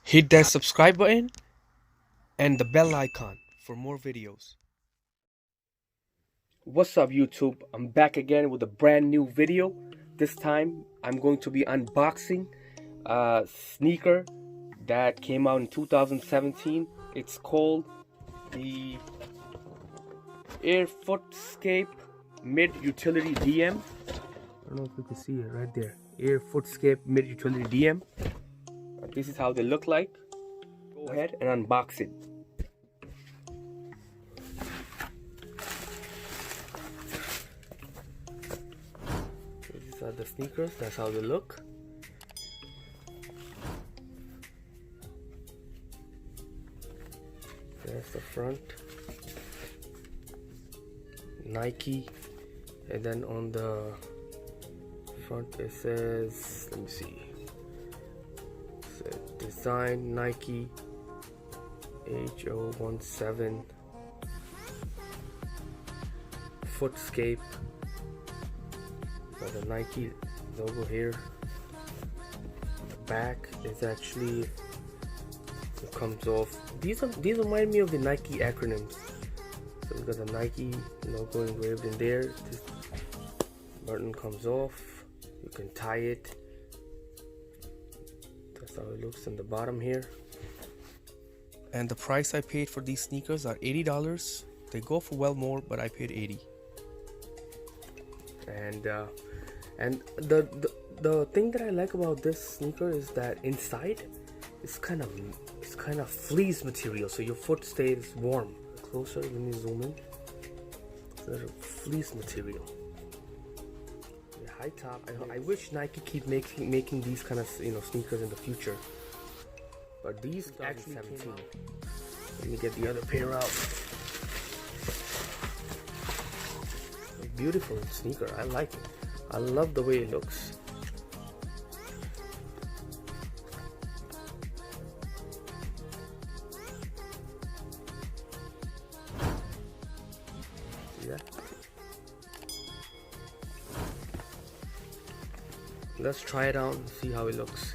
Hit that subscribe button and the bell icon for more videos. What's up YouTube? I'm back again with a brand new video. This time I'm going to be unboxing a sneaker that came out in 2017. It's called the Air Footscape Mid Utility DM. I don't know if you can see it right there. Air Footscape Mid Utility DM. This is how they look like. Go ahead and unbox it. These are the sneakers. That's how they look. There's the front. Nike. And then on the front it says, let me see. Design Nike H017 Footscape. Got the Nike logo here. The back is actually, it comes off. These remind me of the Nike acronyms. So we got the Nike logo engraved in there. This button comes off. You can tie it. That's how it looks in the bottom here. And the price I paid for these sneakers are $80. They go for well more, but I paid $80. And the thing that I like about this sneaker is that inside it's kind of fleece material, so your foot stays warm. Closer, let me zoom in. It's a fleece material. High top. I wish Nike keep making these kind of sneakers in the future, but these actually 17. Let me get the other pair out. Beautiful sneaker. I like it. I love the way it looks. Yeah. Let's try it out and see how it looks.